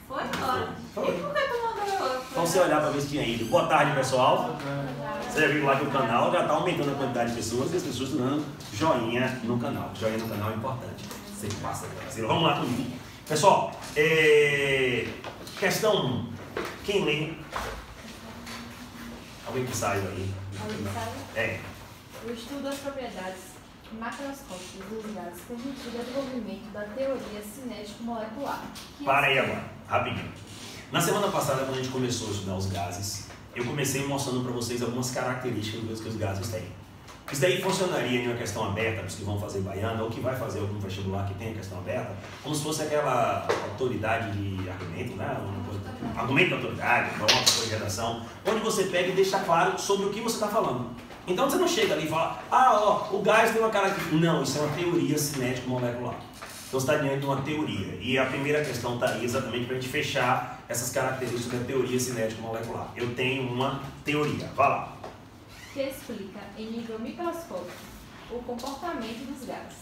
Foi embora. Foi. E por que tu mandou? Então você olhar para ver se tinha ido. Boa tarde, pessoal. Você já viu lá que o canal já está aumentando a quantidade de pessoas e as pessoas estão dando joinha no canal. Joinha no canal é importante. Você passa, parceiro. Vamos lá comigo. Pessoal, questão 1. Quem lê? Alguém que saiba aí. O estudo das propriedades macroscópicas dos gases permitiu o desenvolvimento da teoria cinético-molecular. Para aí agora, rapidinho. Na semana passada, quando a gente começou a estudar os gases, eu comecei mostrando para vocês algumas características que os gases têm. Isso daí funcionaria em uma questão aberta, para os que vão fazer baiana, ou que vai fazer algum vestibular que tem a questão aberta, como se fosse aquela autoridade de argumento, né? Argumento de autoridade, uma coisa de redação, onde você pega e deixa claro sobre o que você está falando. Então você não chega ali e fala, o gás tem uma característica. Não, isso é uma teoria cinético-molecular. Então você está diante de uma teoria. E a primeira questão está aí exatamente para a gente fechar essas características da teoria cinético-molecular. Eu tenho uma teoria. Vá lá. Que explica, em nível microscópico, o comportamento dos gases.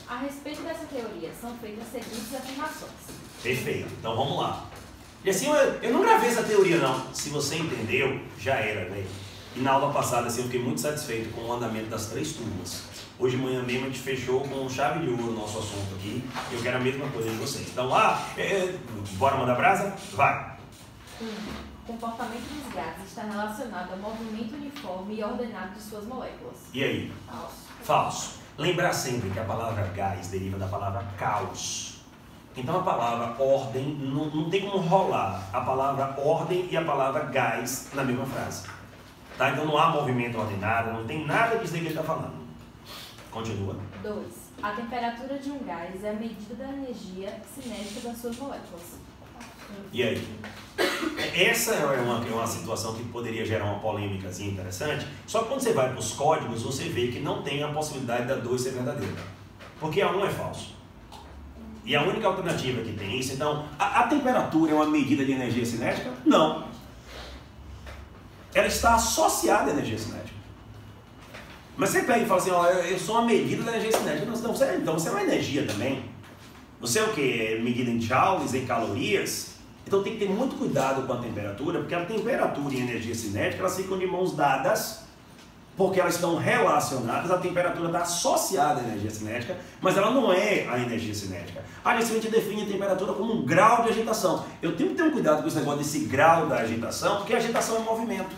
A respeito dessa teoria, são feitas as seguintes afirmações. Perfeito. Então vamos lá. E assim, eu não gravei essa teoria, não. Se você entendeu, já era, né? E na aula passada, assim, eu fiquei muito satisfeito com o andamento das 3 turmas. Hoje de manhã mesmo a gente fechou com chave de ouro o nosso assunto aqui. Eu quero a mesma coisa de vocês. Então lá, bora mandar brasa? Vai. O comportamento dos gases está relacionado ao movimento uniforme e ordenado de suas moléculas. E aí? Falso. Falso. Lembrar sempre que a palavra gás deriva da palavra caos. Então a palavra ordem, não tem como rolar a palavra ordem e a palavra gás na mesma frase. Tá? Então não há movimento ordenado, não tem nada disso aí que ele está falando. Continua. 2. A temperatura de um gás é a medida da energia cinética das suas moléculas. E aí? Essa é uma situação que poderia gerar uma polêmicazinha interessante, só que quando você vai para os códigos, você vê que não tem a possibilidade da 2 ser verdadeira. Porque a 1 é falso. E a única alternativa que tem isso, então, a temperatura é uma medida de energia cinética? Não. Ela está associada à energia cinética. Mas você pega e fala assim, eu sou uma medida da energia cinética. Então você é uma energia também. Você é o quê? Medida em joules, em calorias? Então tem que ter muito cuidado com a temperatura, porque a temperatura e a energia cinética, elas ficam de mãos dadas, porque elas estão relacionadas, a temperatura está associada à energia cinética, mas ela não é a energia cinética. A gente define a temperatura como um grau de agitação. Eu tenho que ter um cuidado com esse negócio desse grau da agitação, porque a agitação é movimento.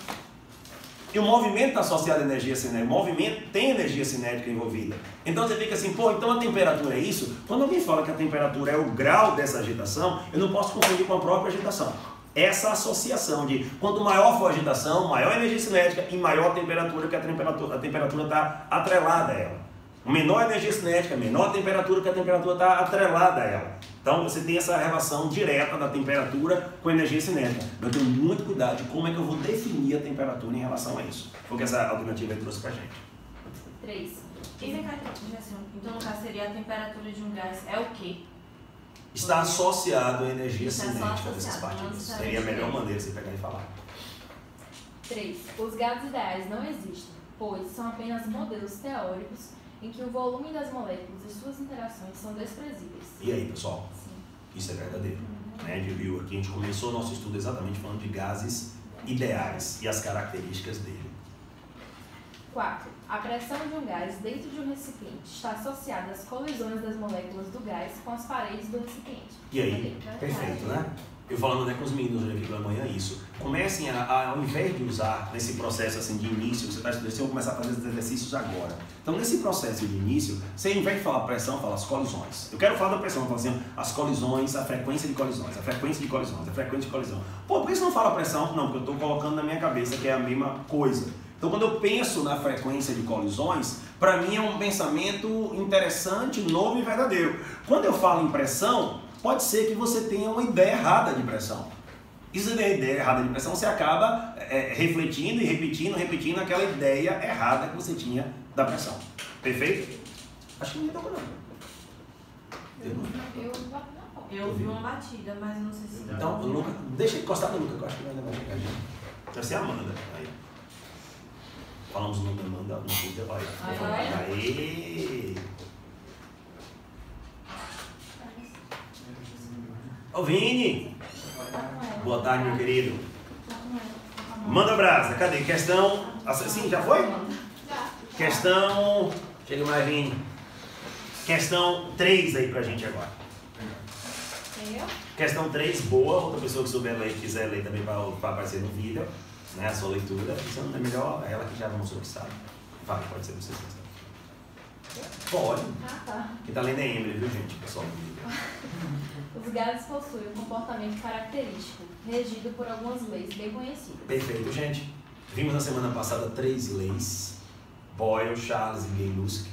E o movimento está associado à energia cinética. O movimento tem energia cinética envolvida. Então você fica assim, então a temperatura é isso? Quando alguém fala que a temperatura é o grau dessa agitação, eu não posso confundir com a própria agitação. Essa associação de quanto maior for a agitação, maior a energia cinética e maior a temperatura, que a temperatura está atrelada a ela. Menor a energia cinética, menor a temperatura, que a temperatura está atrelada a ela. Então você tem essa relação direta da temperatura com a energia cinética. Eu tenho muito cuidado de como é que eu vou definir a temperatura em relação a isso. Porque essa alternativa aí trouxe pra gente. 3. Então, no caso, seria a temperatura de um gás é o quê? Está associado à energia Está cinética só dessas associado, partículas. não Seria a melhor maneira de você pegar e falar. 3. Os gases ideais não existem, pois são apenas modelos teóricos em que o volume das moléculas e suas interações são desprezíveis. E aí, pessoal? Sim. Isso é verdadeiro. Né? A gente viu aqui, a gente começou o nosso estudo exatamente falando de gases ideais e as características dele. 4. A pressão de um gás dentro de um recipiente está associada às colisões das moléculas do gás com as paredes do recipiente. E aí? Perfeito, né? Eu falando com os meninos aqui pela manhã isso. Comecem ao invés de usar nesse processo assim de início, você está estudando, você vai começar a fazer esses exercícios agora. Então nesse processo de início, você ao invés de falar pressão, fala as colisões. Eu quero falar da pressão, eu falo assim, as colisões, a frequência de colisões, a frequência de colisões, a frequência de colisão. Por que você não fala pressão? Não, porque eu estou colocando na minha cabeça que é a mesma coisa. Então quando eu penso na frequência de colisões, para mim é um pensamento interessante, novo e verdadeiro. Quando eu falo em pressão, pode ser que você tenha uma ideia errada de pressão. E se você tem a ideia errada de pressão, você acaba refletindo e repetindo aquela ideia errada que você tinha da pressão. Perfeito? Acho que ninguém tocou não. Eu vi uma batida, mas não sei se... Então, o Luca, deixa ele encostar no Luca, que eu acho que ainda vai chegar. Deve ser a Amanda. Aí. Falamos o nome da Amanda no Twitter. Olha. Aê! Ô Vini! Boa tarde, meu querido. Manda brasa, cadê? Questão... Sim, já foi? Questão... Chega mais, Vini. Questão 3 aí pra gente agora. Questão 3, boa. Outra pessoa que souber ler, quiser ler também para aparecer no vídeo, né? A sua leitura. Se não é melhor, ela que já mostrou que sabe. Vai, pode ser você. Pode. Tá. Quem tá lendo é Emily, viu, gente? Pessoal. Os gases possuem um comportamento característico, regido por algumas leis bem conhecidas. Perfeito, gente. Vimos na semana passada 3 leis. Boyle, Charles e Gay-Lussac.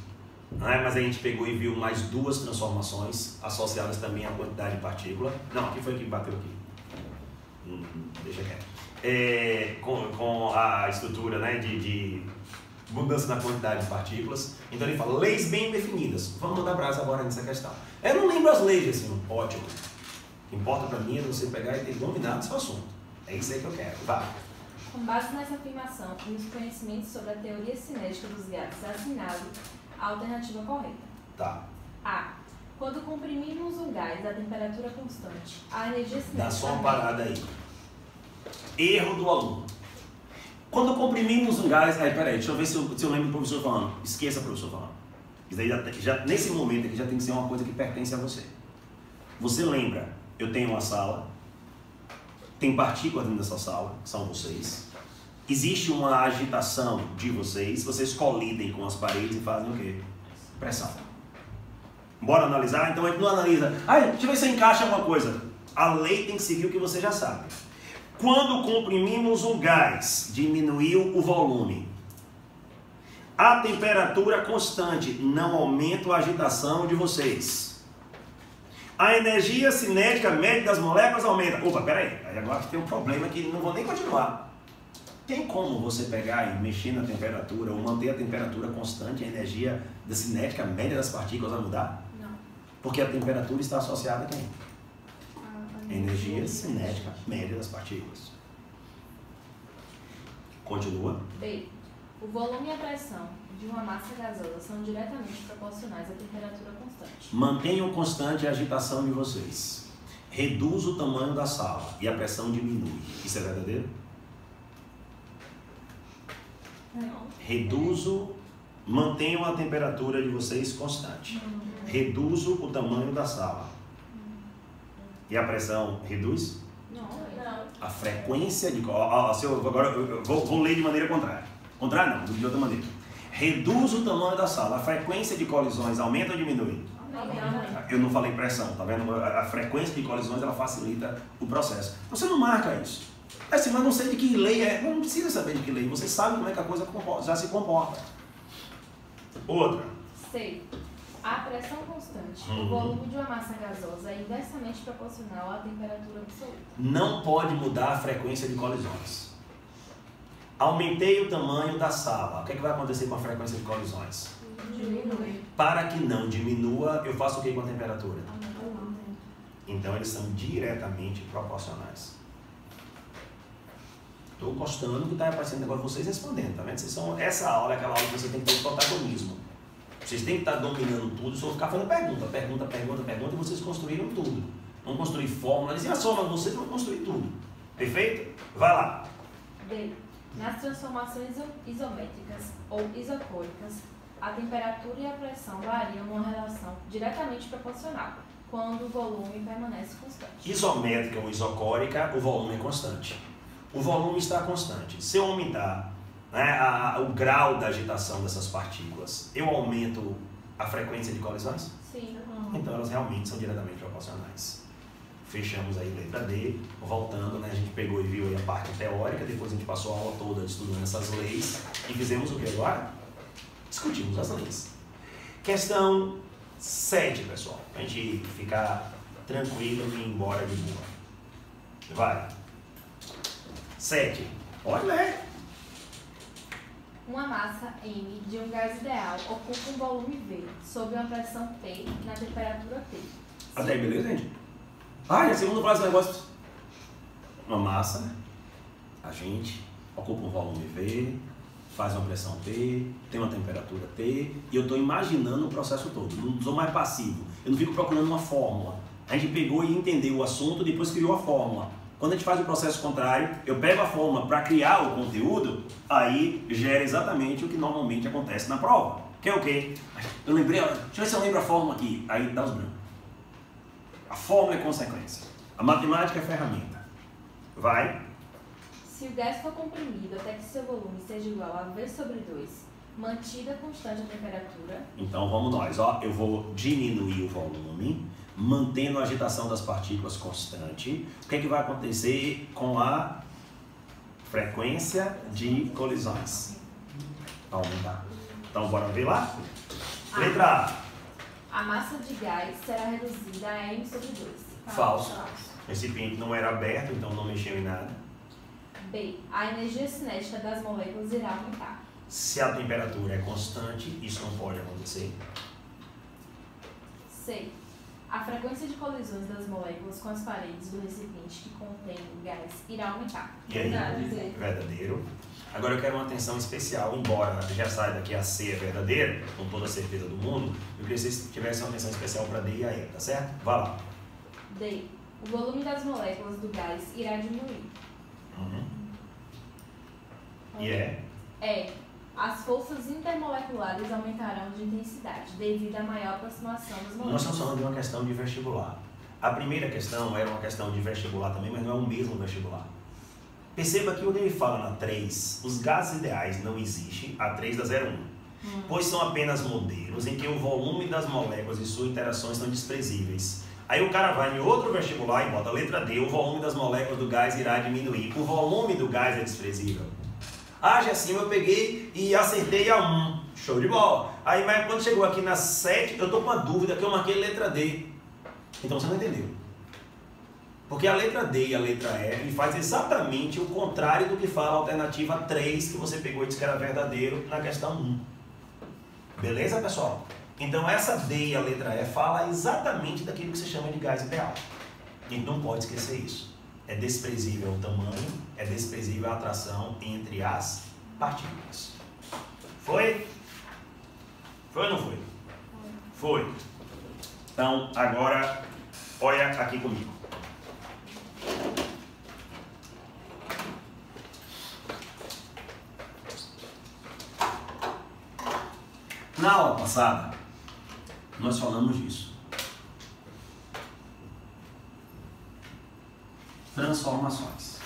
Mas a gente pegou e viu mais 2 transformações associadas também à quantidade de partícula. Não, aqui foi que bateu aqui. Deixa quieto. Com a estrutura, né, de mudança na quantidade de partículas. Então ele fala, leis bem definidas. Vamos mandar brasa agora nessa questão. Eu não lembro as leis, assim, ótimo. O que importa para mim é você pegar e ter dominado seu assunto. É isso aí que eu quero. Vá. Com base nessa afirmação e nos conhecimentos sobre a teoria cinética dos gases, assinado a alternativa correta. Tá. A. Quando comprimimos um gás a temperatura constante, a energia cinética... Dá só uma parada aí. Erro do aluno. Quando comprimimos um gás... Peraí, deixa eu ver se eu lembro do professor falando. Esqueça o professor falando. Isso aí já, nesse momento aqui já tem que ser uma coisa que pertence a você. Você lembra, eu tenho uma sala, tem partículas dentro dessa sala, que são vocês. Existe uma agitação de vocês colidem com as paredes e fazem o quê? Pressão. Bora analisar? Então a gente não analisa. Deixa eu ver se encaixa alguma coisa. A lei tem que seguir o que você já sabe. Quando comprimimos um gás, diminuiu o volume. A temperatura constante, não aumenta a agitação de vocês. A energia cinética média das moléculas aumenta. Opa, peraí. Aí agora tem um problema que não vou nem continuar. Tem como você pegar e mexer na temperatura ou manter a temperatura constante, a energia da cinética média das partículas vai mudar? Não. Porque a temperatura está associada a quem? A energia cinética média das partículas. Continua. B. O volume e a pressão de uma massa gasosa são diretamente proporcionais à temperatura constante. Mantenham constante a agitação de vocês. Reduz o tamanho da sala e a pressão diminui. Isso é verdadeiro? Não. Mantenham a temperatura de vocês constante. Reduzo o tamanho da sala. E a pressão reduz? Não. A frequência de... Agora eu vou ler de maneira contrária. Contrária não, de outra maneira. Reduz o tamanho da sala. A frequência de colisões aumenta ou diminui? Eu não falei pressão, tá vendo? A frequência de colisões ela facilita o processo. Você não marca isso. Assim, mas não sei de que lei é. Não precisa saber de que lei. Você sabe como é que a coisa já se comporta. Outra. C. A pressão constante. O volume de uma massa gasosa é inversamente proporcional à temperatura absoluta. Não pode mudar a frequência de colisões. Aumentei o tamanho da sala. O que é que vai acontecer com a frequência de colisões? Diminui. Para que não diminua, eu faço o que com a temperatura? Então eles são diretamente proporcionais. Estou gostando que está aparecendo agora vocês respondendo, tá vendo? Essa aula é aquela aula que você tem que ter protagonismo. Vocês têm que estar dominando tudo, só ficar fazendo pergunta, e vocês construíram tudo. Vão construir fórmula, dizer, só, mas vocês vão construir tudo. Perfeito? Vai lá. D. Nas transformações isométricas ou isocôricas, a temperatura e a pressão variam numa relação diretamente proporcional, quando o volume permanece constante. Isométrica ou isocórica, o volume é constante. O volume está constante. Se eu aumentar, né, o grau da agitação dessas partículas, eu aumento a frequência de colisões? Sim. Então elas realmente são diretamente proporcionais. Fechamos aí letra D, voltando, né, a gente pegou e viu aí a parte teórica, depois a gente passou a aula toda estudando essas leis e fizemos o que agora? Discutimos as leis. Questão 7, pessoal, para a gente ficar tranquilo e ir embora de boa. Vai. 7. Pode ler. Uma massa M de um gás ideal ocupa um volume V sob uma pressão P na temperatura T. Até aí, beleza, gente? A segunda frase do negócio. Uma massa, a gente ocupa um volume V, faz uma pressão P, tem uma temperatura T, e eu estou imaginando o processo todo. Não sou mais passivo. Eu não fico procurando uma fórmula. A gente pegou e entendeu o assunto, depois criou a fórmula. Quando a gente faz o processo contrário, eu pego a fórmula para criar o conteúdo, aí gera exatamente o que normalmente acontece na prova. Que é o quê? Eu lembrei, deixa eu ver se eu lembro a fórmula aqui. Aí dá os brancos. A fórmula é consequência. A matemática é ferramenta. Vai. Se o gás for comprimido até que seu volume seja igual a V sobre 2, mantida constante a temperatura... Então vamos nós, ó. Eu vou diminuir o volume, mantendo a agitação das partículas constante. O que é que vai acontecer com a frequência de colisões? Aumentar. Então bora ver lá? Letra A. A massa de gás será reduzida a M sobre 2. Falso. O recipiente não era aberto, então não mexeu em nada. B. A energia cinética das moléculas irá aumentar. Se a temperatura é constante, isso não pode acontecer. C. A frequência de colisões das moléculas com as paredes do recipiente que contém o gás irá aumentar. E aí? Verdadeiro. Agora eu quero uma atenção especial, embora já saiba que a C é verdadeira, com toda a certeza do mundo, eu queria que vocês tivessem uma atenção especial para D e a E, tá certo? Vá lá. D. O volume das moléculas do gás irá diminuir. E é? E. As forças intermoleculares aumentarão de intensidade devido à maior aproximação das moléculas. Nós estamos falando de uma questão de vestibular. A primeira questão era uma questão de vestibular também, mas não é o mesmo vestibular. Perceba que quando ele fala na 3, os gases ideais não existem, a 3 da 01. Pois são apenas modelos em que o volume das moléculas e suas interações são desprezíveis. Aí o cara vai em outro vestibular e bota a letra D, o volume das moléculas do gás irá diminuir. O volume do gás é desprezível. Já assim eu peguei e acertei a 1. Show de bola. Aí, mas quando chegou aqui na 7, eu tô com uma dúvida que eu marquei letra D. Então você não entendeu. Porque a letra D e a letra E faz exatamente o contrário do que fala a alternativa 3, que você pegou e disse que era verdadeiro na questão 1. Beleza, pessoal? Então essa D e a letra E fala exatamente daquilo que se chama de gás ideal. A gente não pode esquecer isso. É desprezível o tamanho, é desprezível a atração entre as partículas. Foi? Foi ou não foi? Foi. Então, agora, olha aqui comigo. Na aula passada, nós falamos disso. Transformações.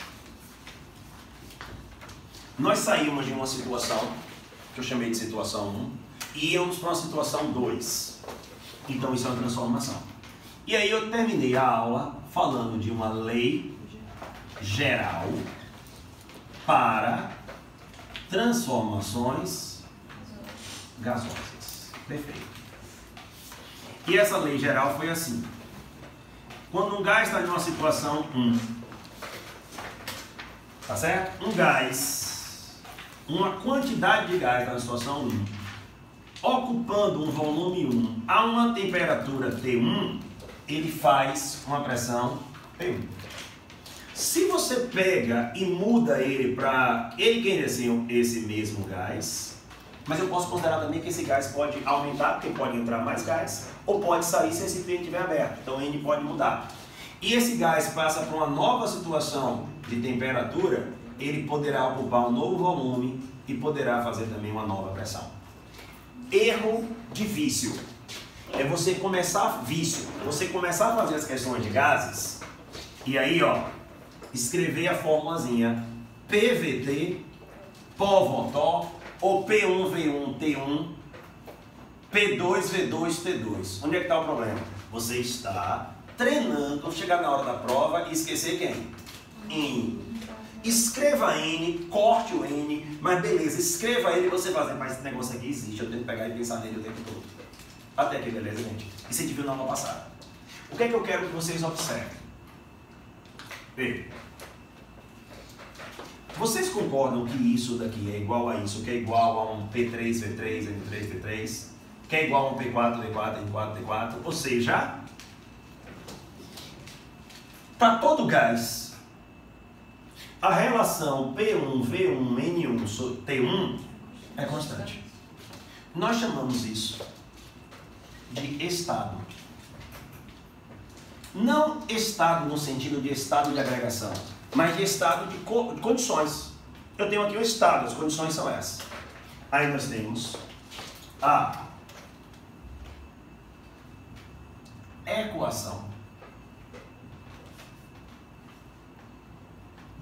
Nós saímos de uma situação, que eu chamei de situação 1, e íamos para uma situação 2. Então isso é uma transformação. E aí eu terminei a aula falando de uma lei geral para transformações gasosas. Perfeito. E essa lei geral foi assim. Quando um gás está em uma situação 1, tá certo? Um gás, uma quantidade de gás está na situação 1, ocupando um volume 1 a uma temperatura T1, ele faz uma pressão P1. Se você pega e muda ele para ele querer ser esse mesmo gás, mas eu posso considerar também que esse gás pode aumentar, porque pode entrar mais gás, ou pode sair se esse recipiente estiver aberto. Então N pode mudar. E esse gás passa para uma nova situação de temperatura, ele poderá ocupar um novo volume e poderá fazer também uma nova pressão. Erro de vício. É você começar você começar a fazer as questões de gases, e aí ó, escrever a formulazinha PVT, POVOTO, ou P1V1T1, P2V2T2. Onde é que está o problema? Você está treinando, chegar na hora da prova e esquecer quem? N. Escreva N, corte o N, mas beleza, escreva ele e você vai fazer, mas esse negócio aqui existe, eu tenho que pegar e pensar nele o tempo todo. Até aqui, beleza, gente? Isso a gente viu na aula passada. O que é que eu quero que vocês observem? Vê. Vocês concordam que isso daqui é igual a isso, que é igual a um P3V3, N3V3, que é igual a um P4V4, N4V4, ou seja, para todo gás, a relação P1V1N1T1 é constante. Nós chamamos isso de estado. Não estado no sentido de estado de agregação, mas de estado de condições. Eu tenho aqui o estado, as condições são essas. Aí nós temos a equação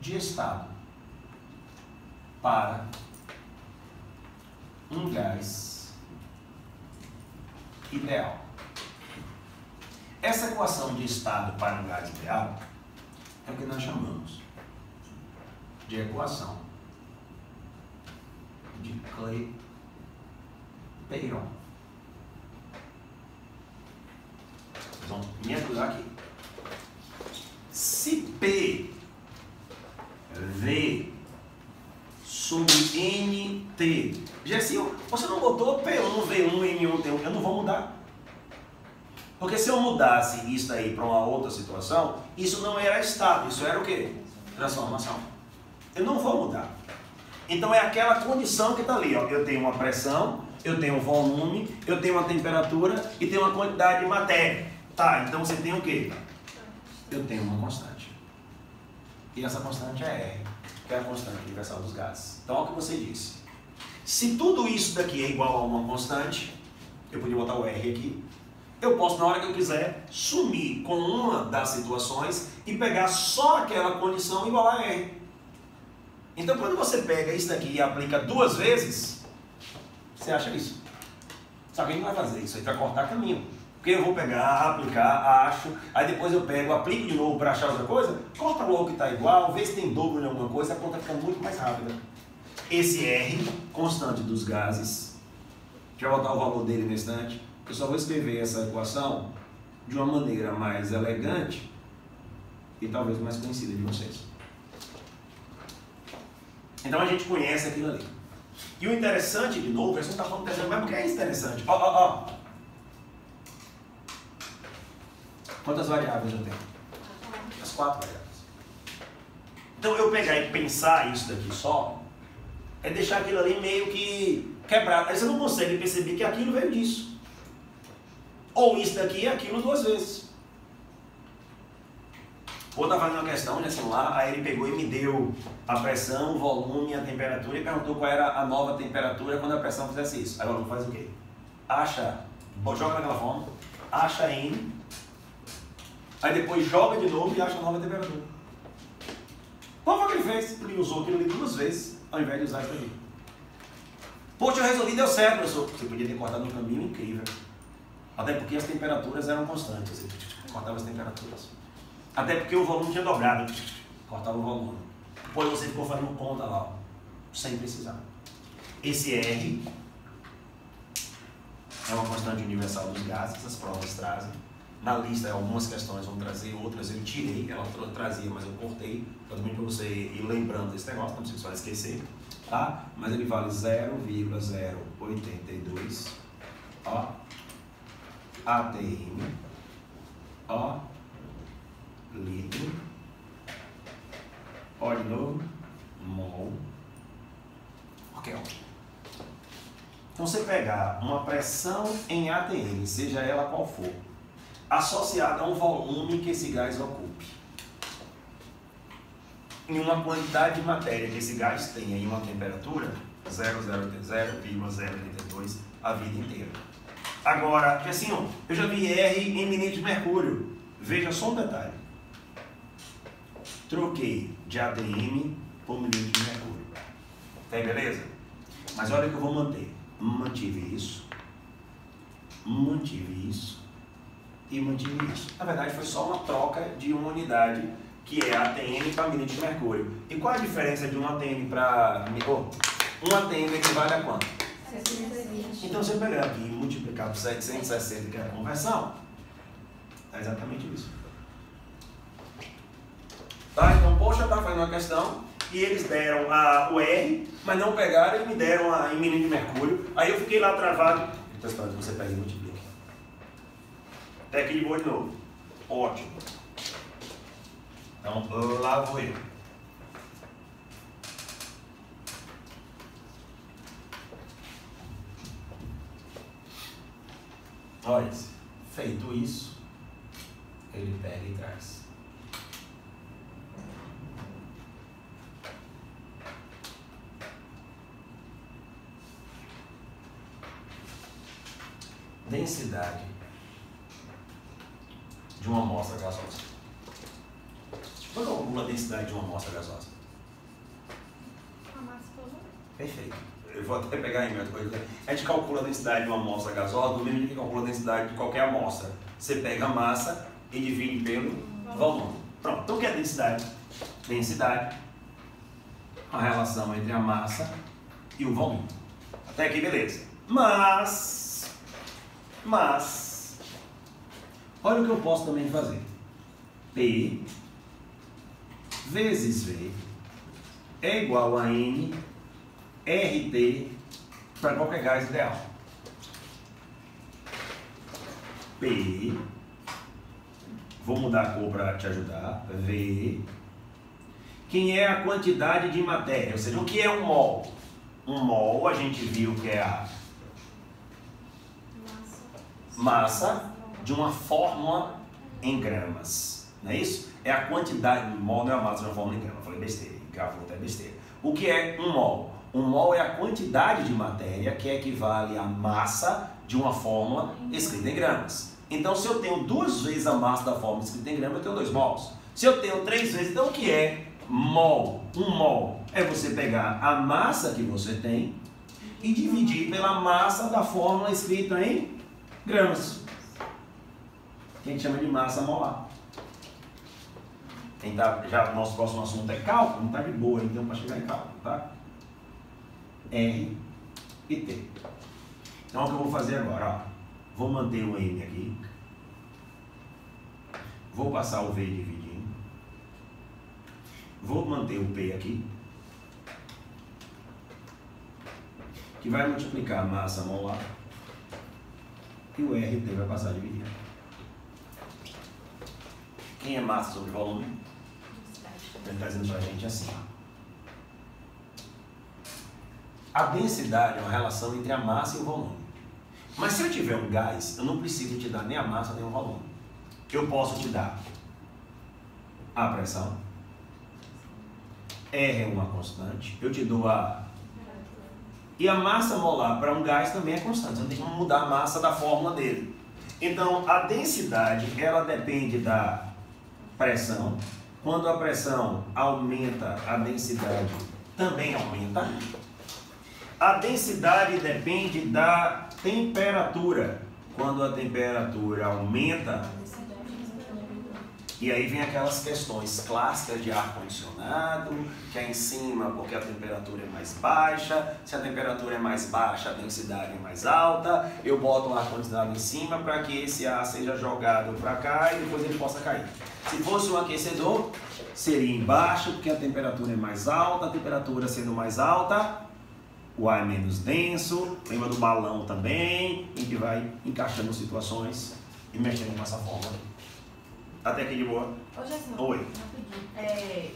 de estado para um gás ideal. Essa equação de estado para um gás ideal é o que nós chamamos de equação de Clapeyron. Vocês vão me ajudar aqui. Se P V sobre NT. Gessinho, você não botou P1, V1, N1, T1. Eu não vou mudar. Porque se eu mudasse isso aí para uma outra situação, isso não era estado, isso era o quê? Transformação. Eu não vou mudar. Então é aquela condição que está ali. Ó. Eu tenho uma pressão, eu tenho um volume, eu tenho uma temperatura e tenho uma quantidade de matéria. Tá, então você tem o quê? Eu tenho uma constante. E essa constante é R, que é a constante universal dos gases. Então olha o que você disse. Se tudo isso daqui é igual a uma constante, eu podia botar o R aqui, eu posso, na hora que eu quiser, sumir com uma das situações e pegar só aquela condição igual a R. Então, quando você pega isso daqui e aplica duas vezes, você acha isso. Só que a gente não vai fazer isso, aí vai cortar caminho. Porque eu vou pegar, aplicar, acho, aí depois eu pego, aplico de novo para achar outra coisa, corta logo que está igual, vê se tem dobro em alguma coisa, a conta fica muito mais rápida. Esse R, constante dos gases, deixa eu botar o valor dele no instante. Eu só vou escrever essa equação de uma maneira mais elegante e talvez mais conhecida de vocês. Então a gente conhece aquilo ali. E o interessante, de novo, a gente está falando interessante, mas por que é interessante? Ó. Quantas variáveis eu tenho? As 4 variáveis. Então eu pegar e pensar isso daqui só, é deixar aquilo ali meio que quebrado. Aí você não consegue perceber que aquilo veio disso. Ou isso daqui é aquilo duas vezes. Ou estava fazendo uma questão, assim, lá, aí ele pegou e me deu a pressão, o volume, a temperatura e perguntou qual era a nova temperatura quando a pressão fizesse isso. Aí o aluno faz o quê? Acha, joga naquela forma, acha N, aí depois joga de novo e acha a nova temperatura. Qual foi o que ele fez? Ele usou aquilo ali duas vezes, ao invés de usar isso aqui. Poxa, eu resolvi, deu certo, professor. Você podia ter cortado um caminho incrível. Até porque as temperaturas eram constantes, você cortava as temperaturas. Até porque o volume tinha dobrado, cortava o volume. Depois você ficou fazendo conta lá, ó, sem precisar. Esse R é uma constante universal dos gases, as provas trazem. Na lista, algumas questões vão trazer, outras eu tirei, ela trazia, mas eu cortei, também para você ir lembrando desse negócio, não precisa esquecer, tá? Mas ele vale 0,082, ó. ATM, ó, litro, ó de novo, mol, ok. Então você pegar uma pressão em ATM, seja ela qual for, associada a um volume que esse gás ocupe, em uma quantidade de matéria que esse gás tenha em uma temperatura, 0,082 a vida inteira. Agora, assim, ó, eu já vi R em milímetros de mercúrio. Veja só um detalhe. Troquei de ATM por milímetro de mercúrio. Tá aí, beleza? Mas olha que eu vou manter. Mantive isso e mantive isso. Na verdade, foi só uma troca de uma unidade, que é ATM para milímetro de mercúrio. E qual a diferença de um ATM para... um ATM equivale a quanto? 720. Então, se eu pegar aqui e multiplicar por 760, que é a conversão, é exatamente isso. Tá? Então, poxa, eu estava fazendo uma questão e eles deram o R, mas não pegaram e me deram em milímetro de mercúrio. Aí eu fiquei lá travado. Estou esperando que você pegue e multiplique. Até aqui de boa de novo. Ótimo. Então, lá vou eu. Olha, feito isso, ele pega densidade de uma amostra gasosa. Quando eu calculo a densidade de uma amostra gasosa? A massa toda. Perfeito. Eu vou até pegar em outra coisa. A gente calcula a densidade de uma amostra gasosa do mesmo jeito que calcula a densidade de qualquer amostra. Você pega a massa e divide pelo volume. Pronto. Então o que é densidade? Densidade, a relação entre a massa e o volume. Até aqui beleza. Mas, olha o que eu posso também fazer. P vezes V é igual a N RT para qualquer gás ideal. P, vou mudar a cor para te ajudar. V, quem é a quantidade de matéria, ou seja, o que é um mol? Um mol a gente viu que é a massa de uma fórmula em gramas, não é isso? É a quantidade, mol não é a massa de uma fórmula em gramas, eu falei besteira, gravou até besteira. O que é um mol? Um mol é a quantidade de matéria que equivale à massa de uma fórmula escrita em gramas. Então, se eu tenho 2 vezes a massa da fórmula escrita em gramas, eu tenho 2 mols. Se eu tenho 3 vezes, então o que é mol? Um mol é você pegar a massa que você tem e dividir pela massa da fórmula escrita em gramas, que a gente chama de massa molar. Já o nosso próximo assunto é cálculo, não está de boa, então para chegar em cálculo, tá? R e T. Então o que eu vou fazer agora? Ó, vou manter o M aqui, vou passar o V dividindo, vou manter o P aqui, que vai multiplicar a massa molar, e o RT vai passar a dividir. Quem é massa sobre volume? Ele está dizendo para a gente assim. A densidade é uma relação entre a massa e o volume. Mas se eu tiver um gás, eu não preciso te dar nem a massa nem o volume. Eu posso te dar a pressão. R é uma constante. Eu te dou a... E a massa molar para um gás também é constante. Você não tem como mudar a massa da fórmula dele. Então, a densidade, ela depende da pressão. Quando a pressão aumenta, a densidade também aumenta. A densidade depende da temperatura. Quando a temperatura aumenta, e aí vem aquelas questões clássicas de ar-condicionado, que é em cima porque a temperatura é mais baixa. Se a temperatura é mais baixa, a densidade é mais alta. Eu boto o ar-condicionado em cima para que esse ar seja jogado para cá e depois ele possa cair. Se fosse um aquecedor, seria embaixo porque a temperatura é mais alta. A temperatura sendo mais alta, o ar é menos denso. Lembra do balão também, em que vai encaixando situações e mexendo com essa forma. Até aqui de boa. Ô, Jéssica, Oi. rapidinho.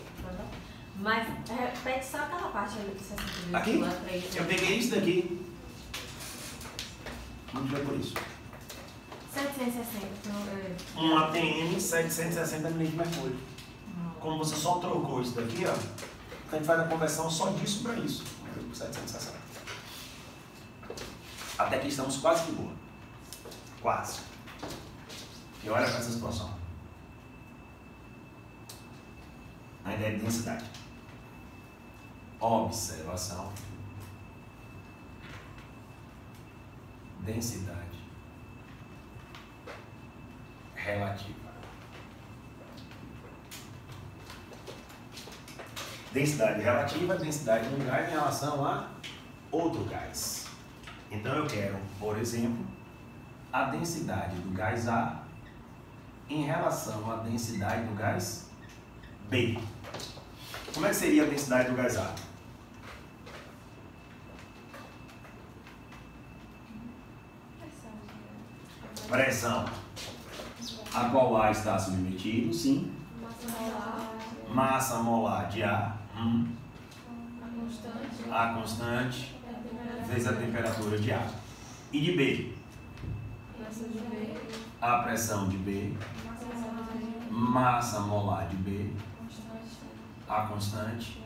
Mas repete só aquela parte ali que você sentiu. Aqui? Eu peguei isso daqui. Não foi por isso. 760. Um ATM 760 ml de mercúrio. Como você só trocou isso daqui, ó, a gente faz a conversão só disso para isso. 760. Até aqui estamos quase de boa. Quase. E olha para essa situação. A ideia de densidade. Observação. Densidade relativa. Densidade relativa, densidade de um gás em relação a outro gás. Então eu quero, por exemplo, a densidade do gás A em relação à densidade do gás B. Como é que seria a densidade do gás A? Pressão a qual A está submetido, sim. Massa molar de A. A constante vezes a temperatura de A. E de B? A pressão de B. Massa molar de B. A constante.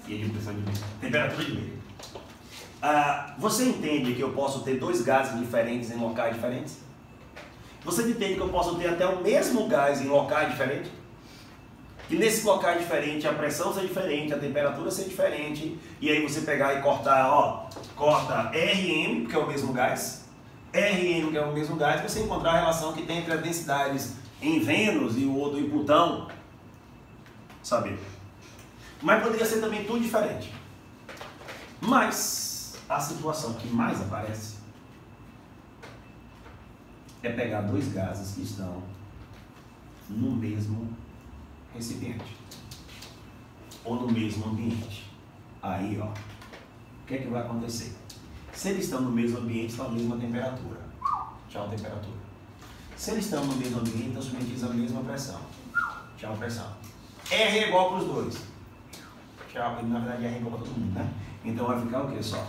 E a pressão de B. Temperatura de B. Você entende que eu posso ter dois gases diferentes em locais diferentes? Você entende que eu posso ter até o mesmo gás em locais diferentes? Que nesses locais diferentes a pressão seja diferente, a temperatura seja diferente, e aí você pegar e cortar, ó, corta Rm, que é o mesmo gás, Rn, que é o mesmo gás, você encontrar a relação que tem entre as densidades em Vênus e o outro em Plutão, sabe? Mas poderia ser também tudo diferente. Mas a situação que mais aparece é pegar dois gases que estão no mesmo recipiente ou no mesmo ambiente. Aí, ó, o que é que vai acontecer? Se eles estão no mesmo ambiente, estão a mesma temperatura. Tchau, temperatura. Se eles estão no mesmo ambiente, estão submetidos à mesma pressão. Tchau, pressão. R é igual para os dois. Tchau, na verdade R é igual para todo mundo, né? Então vai ficar o que só?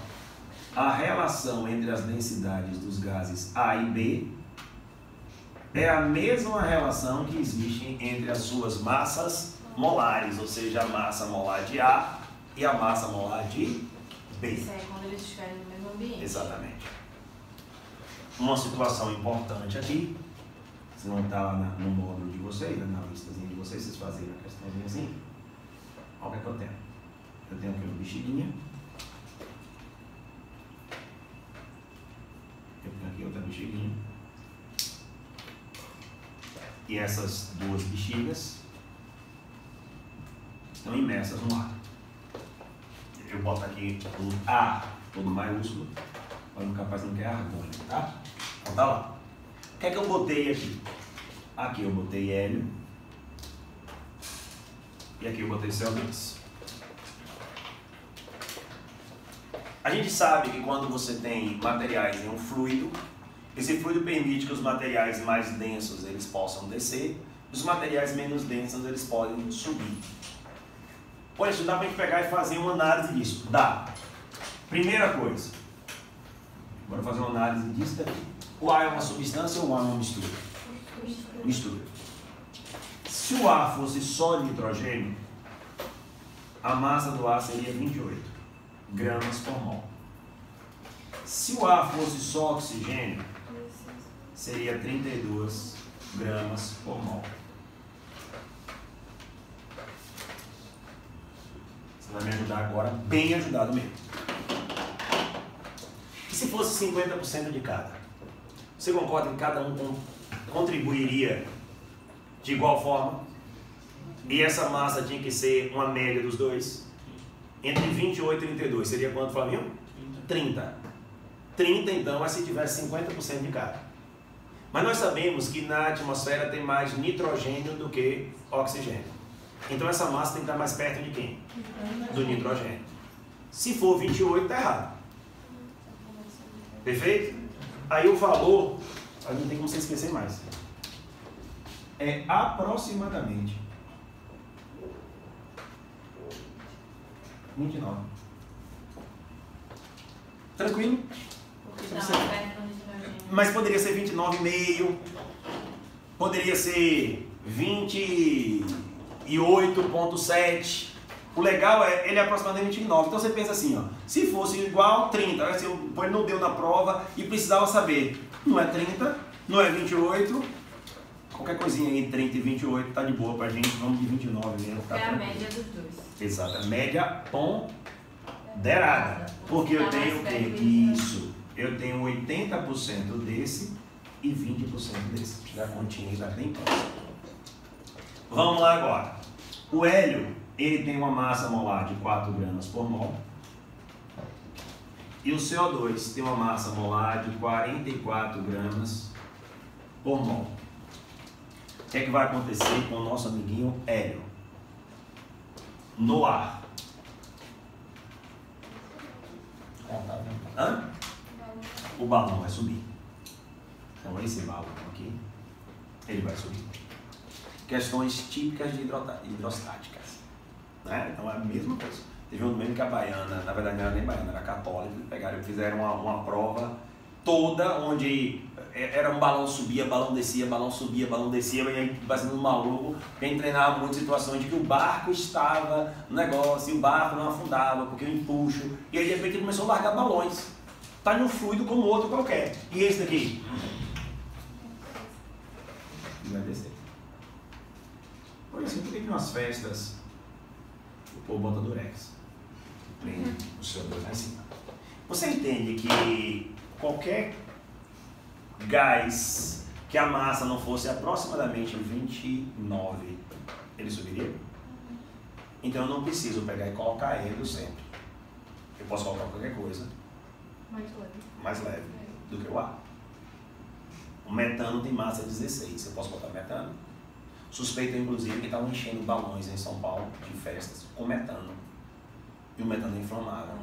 A relação entre as densidades dos gases A e B é a mesma relação que existe entre as suas massas molares, ou seja, a massa molar de A e a massa molar de B. Isso é quando eles estiverem no mesmo ambiente. Exatamente. Uma situação importante aqui, se não está no módulo de vocês, na listazinha de vocês, vocês fazem a questãozinha assim. Olha o que eu tenho. Eu tenho aqui uma bexiguinha. Eu tenho aqui outra bexiguinha. E essas duas bexigas estão imersas no ar. Eu boto aqui um A todo maiúsculo, para não ficar parecendo que é argônio, tá? Então tá lá. O que é que eu botei aqui? Aqui eu botei hélio. E aqui eu botei CO2. A gente sabe que quando você tem materiais em um fluido, esse fluido permite que os materiais mais densos eles possam descer, os materiais menos densos eles podem subir. Por isso, dá para a gente pegar e fazer uma análise disso? Dá. Primeira coisa, bora fazer uma análise disso daqui. O ar é uma substância ou o ar é uma mistura? Mistura. Se o ar fosse só nitrogênio, a massa do ar seria 28 gramas por mol. Se o ar fosse só oxigênio, seria 32 gramas por mol. Você vai me ajudar agora, bem ajudado mesmo. E se fosse 50% de cada? Você concorda que cada um contribuiria de igual forma? E essa massa tinha que ser uma média dos dois? Entre 28 e 32, seria quanto, Flavinho? 30. 30 então é se tivesse 50% de cada. Mas nós sabemos que na atmosfera tem mais nitrogênio do que oxigênio. Então essa massa tem que estar mais perto de quem? Do nitrogênio. Se for 28, está errado. Perfeito? Aí o valor, aí não tem como você esquecer mais. É aproximadamente 29. Tranquilo? Porque está mais perto do nitrogênio. Mas poderia ser 29,5, poderia ser 28,7. O legal é ele é aproximadamente 29. Então você pensa assim, ó, se fosse igual 30, assim, ele não deu na prova e precisava saber, não é 30, não é 28, qualquer coisinha aí entre 30 e 28 tá de boa pra gente, vamos de 29 mesmo. É a média dos dois. Exato, a média ponderada. Porque eu tenho o quê? Isso. Eu tenho 80% desse e 20% desse. Já continha está bem próximo. Vamos lá agora. O hélio, ele tem uma massa molar de 4 gramas por mol. E o CO2 tem uma massa molar de 44 gramas por mol. O que é que vai acontecer com o nosso amiguinho hélio? No ar. Hã? O balão vai subir. Então esse balão aqui, ele vai subir. Questões típicas de hidrostáticas. Né? Então é a mesma coisa. Teve um momento que a baiana, na verdade não era nem baiana, era católica, pegaram e fizeram uma prova toda, onde era um balão subia, balão descia, balão subia, balão descia, e aí fazendo um maluco. Quem treinava muito situações de que o barco estava no negócio e o barco não afundava, porque o empuxo, e aí de repente ele começou a largar balões. Está no fluido como outro qualquer. E esse daqui? Vai descer. Por assim, por que nas festas o povo bota durex? Prende o CO2 lá em cima. Você entende que qualquer gás que a massa não fosse aproximadamente 29, ele subiria? Então eu não preciso pegar e colocar ele no centro. Eu posso colocar qualquer coisa mais leve do que o ar. O metano tem massa 16. Eu posso botar metano? Suspeito, inclusive, que estavam enchendo balões em São Paulo de festas com metano. E o metano é inflamável.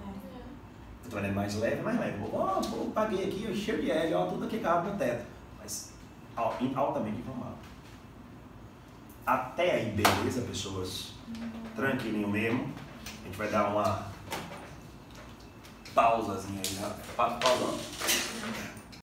Então ele é mais leve, mais leve. Eu paguei aqui, cheio de hélio, ó, tudo aqui acaba no teto. Mas altamente inflamável. Até aí, beleza, pessoas? Tranquilinho mesmo. A gente vai dar uma pausazinha aí. Pausa.